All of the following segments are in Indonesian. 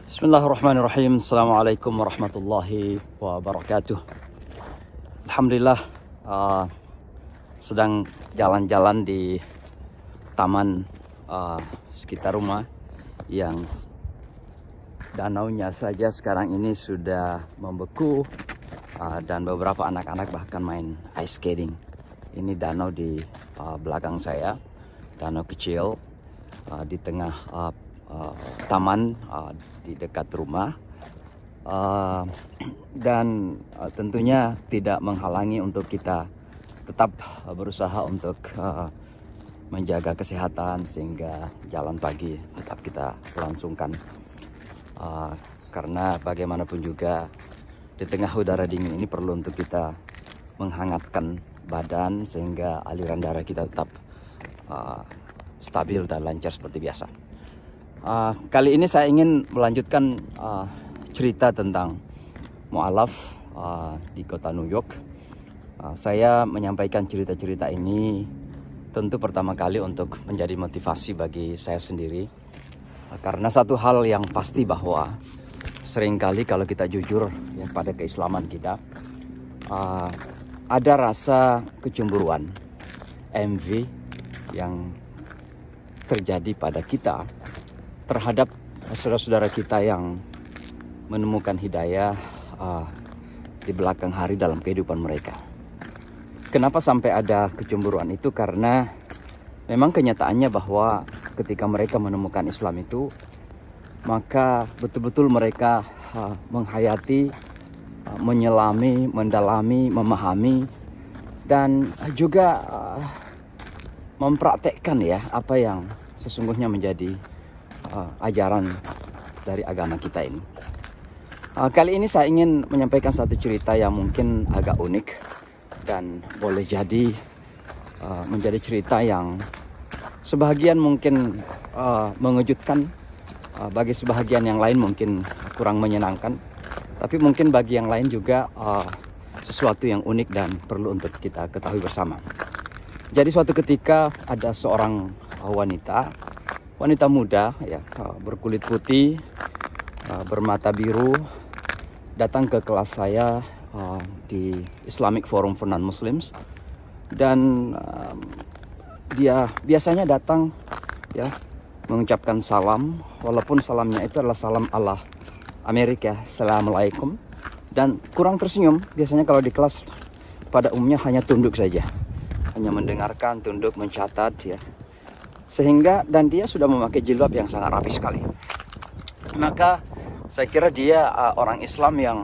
Bismillahirrahmanirrahim. Assalamualaikum warahmatullahi wabarakatuh. Alhamdulillah, sedang jalan-jalan di taman sekitar rumah yang danaunya saja sekarang ini sudah membeku, dan beberapa anak-anak bahkan main ice skating. Ini danau di belakang saya, danau kecil di tengah taman di dekat rumah, dan tentunya tidak menghalangi untuk kita tetap berusaha untuk menjaga kesehatan sehingga jalan pagi tetap kita langsungkan, karena bagaimanapun juga di tengah udara dingin ini perlu untuk kita menghangatkan badan sehingga aliran darah kita tetap stabil dan lancar seperti biasa. Kali ini saya ingin melanjutkan cerita tentang mu'alaf di kota New York. Saya menyampaikan cerita-cerita ini tentu pertama kali untuk menjadi motivasi bagi saya sendiri, karena satu hal yang pasti bahwa seringkali kalau kita jujur ya pada keislaman kita, ada rasa kecemburuan, envy yang terjadi pada kita terhadap saudara-saudara kita yang menemukan hidayah di belakang hari dalam kehidupan mereka. Kenapa sampai ada kecemburuan itu? Karena memang kenyataannya bahwa ketika mereka menemukan Islam itu, maka betul-betul mereka menghayati, menyelami, mendalami, memahami, dan juga mempraktekkan ya apa yang sesungguhnya menjadi ajaran dari agama kita ini. Kali ini saya ingin menyampaikan satu cerita yang mungkin agak unik dan boleh jadi menjadi cerita yang sebahagian mungkin mengejutkan, bagi sebahagian yang lain mungkin kurang menyenangkan, tapi mungkin bagi yang lain juga sesuatu yang unik dan perlu untuk kita ketahui bersama. Jadi suatu ketika ada seorang wanita muda ya, berkulit putih, bermata biru, datang ke kelas saya di Islamic Forum for Non-Muslims, dan dia biasanya datang ya mengucapkan salam, walaupun salamnya itu adalah salam ala Amerika, Assalamualaikum, dan kurang tersenyum. Biasanya kalau di kelas pada umumnya hanya tunduk saja, hanya mendengarkan, tunduk, mencatat ya. Sehingga, dan dia sudah memakai jilbab yang sangat rapi sekali. Maka saya kira dia orang Islam yang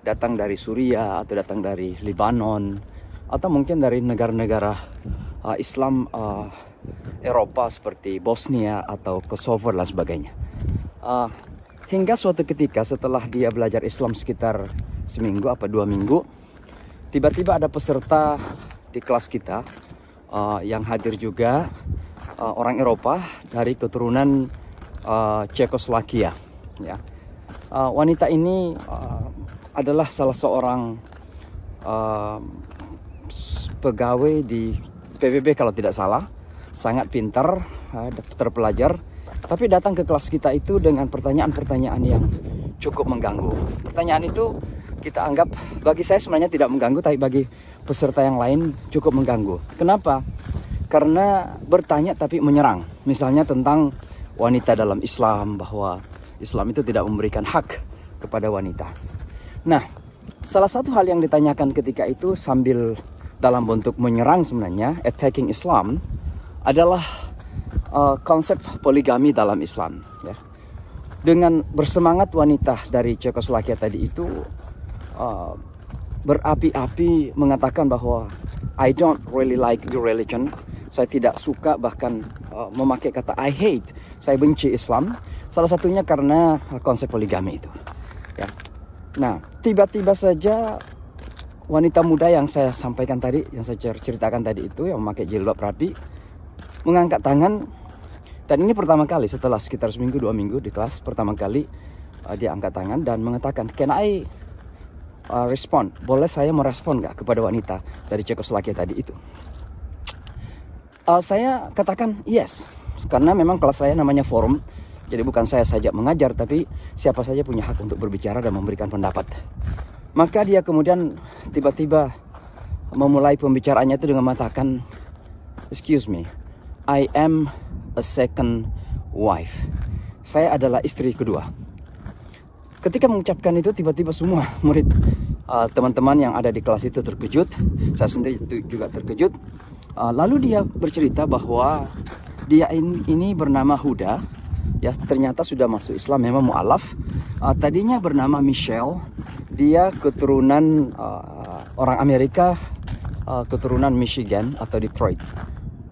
datang dari Suriah atau datang dari Lebanon atau mungkin dari negara-negara Islam Eropa seperti Bosnia atau Kosovo dan sebagainya. Hingga suatu ketika setelah dia belajar Islam sekitar seminggu apa 2 minggu, tiba-tiba ada peserta di kelas kita yang hadir juga, orang Eropa dari keturunan Cekoslovakia ya. Wanita ini adalah salah seorang pegawai di PBB kalau tidak salah, sangat pintar, terpelajar, tapi datang ke kelas kita itu dengan pertanyaan-pertanyaan yang cukup mengganggu. Pertanyaan itu kita anggap, bagi saya sebenarnya tidak mengganggu, tapi bagi peserta yang lain cukup mengganggu. Kenapa? Karena bertanya tapi menyerang. Misalnya tentang wanita dalam Islam, bahwa Islam itu tidak memberikan hak kepada wanita. Nah, salah satu hal yang ditanyakan ketika itu sambil dalam bentuk menyerang sebenarnya, attacking Islam, adalah konsep poligami dalam Islam ya. Dengan bersemangat wanita dari Cekoslovakia tadi itu berapi-api mengatakan bahwa I don't really like the religion. Saya tidak suka, bahkan memakai kata I hate. Saya benci Islam. Salah satunya karena konsep poligami itu. Ya. Nah, tiba-tiba saja wanita muda yang saya sampaikan tadi, yang saya ceritakan tadi itu, yang memakai jilbab rapi, mengangkat tangan. Dan ini pertama kali setelah sekitar seminggu 2 minggu di kelas, pertama kali dia angkat tangan dan mengatakan, "Can I respond? Boleh saya merespon nggak kepada wanita dari Cekoslovakia tadi itu?" Saya katakan yes, karena memang kelas saya namanya forum, Jadi bukan saya saja mengajar, tapi siapa saja punya hak untuk berbicara dan memberikan pendapat. Maka dia kemudian tiba-tiba memulai pembicaraannya itu dengan mengatakan, "Excuse me, I am a second wife." Saya adalah istri kedua. Ketika mengucapkan itu, tiba-tiba semua murid, teman-teman yang ada di kelas itu terkejut. Saya sendiri juga terkejut. Lalu dia bercerita bahwa dia ini bernama Huda. Ya, ternyata sudah masuk Islam, memang mu'alaf. Tadinya bernama Michelle. Dia keturunan orang Amerika, keturunan Michigan atau Detroit.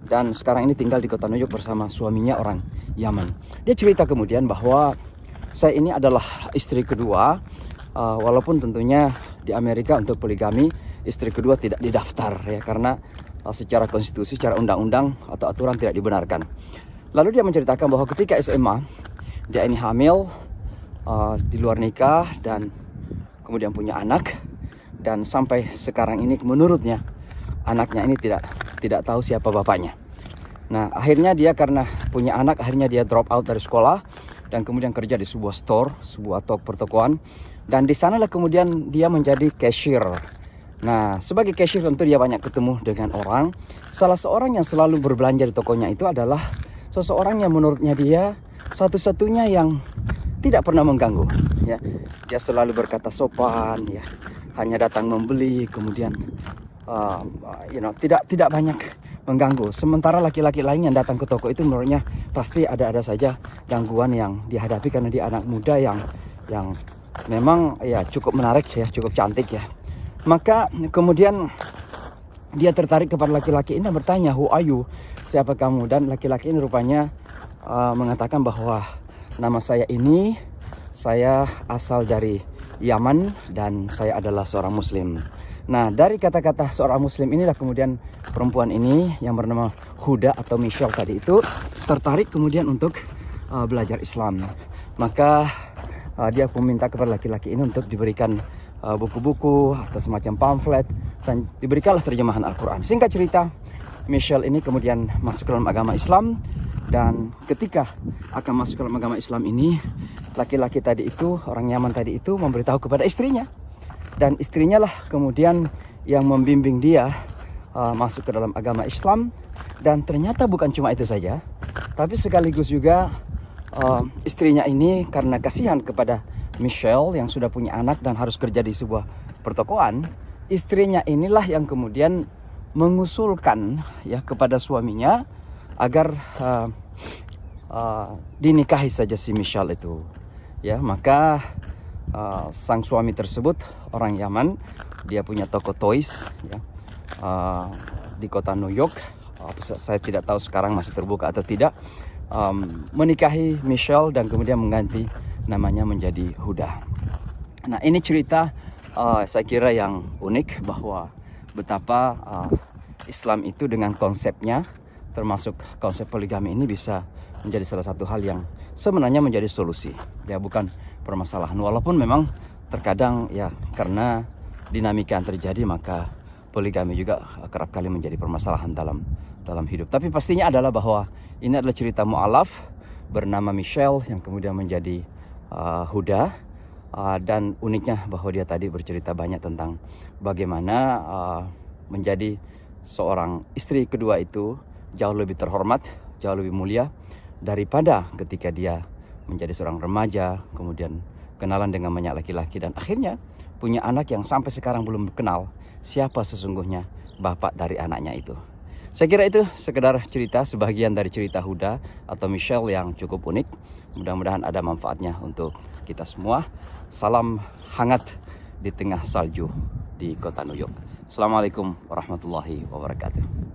Dan sekarang ini tinggal di kota New York bersama suaminya orang Yaman. Dia cerita kemudian bahwa saya ini adalah istri kedua, walaupun tentunya di Amerika untuk poligami istri kedua tidak didaftar ya, karena secara konstitusi, secara undang-undang atau aturan tidak dibenarkan. Lalu dia menceritakan bahwa ketika SMA dia ini hamil, di luar nikah dan kemudian punya anak, dan sampai sekarang ini menurutnya anaknya ini tidak tahu siapa bapaknya. Nah, akhirnya dia karena punya anak, akhirnya dia drop out dari sekolah dan kemudian kerja di sebuah store, sebuah pertokoan, dan di sanalah kemudian dia menjadi cashier. Nah, sebagai cashier tentu dia banyak ketemu dengan orang. Salah seorang yang selalu berbelanja di tokonya itu adalah seseorang yang menurutnya dia satu-satunya yang tidak pernah mengganggu ya. Dia selalu berkata sopan ya, hanya datang membeli, kemudian tidak banyak mengganggu. Sementara laki-laki lain yang datang ke toko itu menurutnya pasti ada saja gangguan yang dihadapi, karena dia anak muda yang memang ya cukup menarik ya, cukup cantik ya. Maka kemudian dia tertarik kepada laki-laki ini dan bertanya, "Who are you?" Siapa kamu? Dan laki-laki ini rupanya mengatakan bahwa nama saya ini, saya asal dari Yaman dan saya adalah seorang muslim. Nah, dari kata-kata seorang muslim inilah kemudian perempuan ini yang bernama Huda atau Michelle tadi itu tertarik kemudian untuk belajar Islam. Maka dia meminta kepada laki-laki ini untuk diberikan buku-buku atau semacam pamflet dan diberikanlah terjemahan Al-Quran. Singkat cerita, Michelle ini kemudian masuk ke dalam agama Islam, dan ketika akan masuk ke dalam agama Islam ini, laki-laki tadi itu, orang Yaman tadi itu memberitahu kepada istrinya, dan istrinya lah kemudian yang membimbing dia masuk ke dalam agama Islam. Dan ternyata bukan cuma itu saja, tapi sekaligus juga istrinya ini karena kasihan kepada Michelle yang sudah punya anak dan harus kerja di sebuah pertokoan, istrinya inilah yang kemudian mengusulkan ya kepada suaminya agar dinikahi saja si Michelle itu ya. Maka sang suami tersebut orang Yaman, dia punya toko toys ya, di kota New York. Saya tidak tahu sekarang masih terbuka atau tidak. Menikahi Michelle dan kemudian mengganti namanya menjadi Huda. Nah, ini cerita saya kira yang unik, bahwa betapa Islam itu dengan konsepnya, termasuk konsep poligami ini, bisa menjadi salah satu hal yang sebenarnya menjadi solusi ya, bukan permasalahan. Walaupun memang terkadang ya karena dinamika yang terjadi, maka poligami juga kerap kali menjadi permasalahan dalam hidup. Tapi pastinya adalah bahwa ini adalah cerita mu'alaf bernama Michelle yang kemudian menjadi Huda, dan uniknya bahwa dia tadi bercerita banyak tentang bagaimana menjadi seorang istri kedua itu jauh lebih terhormat, jauh lebih mulia daripada ketika dia menjadi seorang remaja, kemudian kenalan dengan banyak laki-laki, dan akhirnya punya anak yang sampai sekarang belum kenal siapa sesungguhnya bapak dari anaknya itu. Saya kira itu sekedar cerita, sebagian dari cerita Huda atau Michelle yang cukup unik. Mudah-mudahan ada manfaatnya untuk kita semua. Salam hangat di tengah salju di kota New York. Assalamualaikum warahmatullahi wabarakatuh.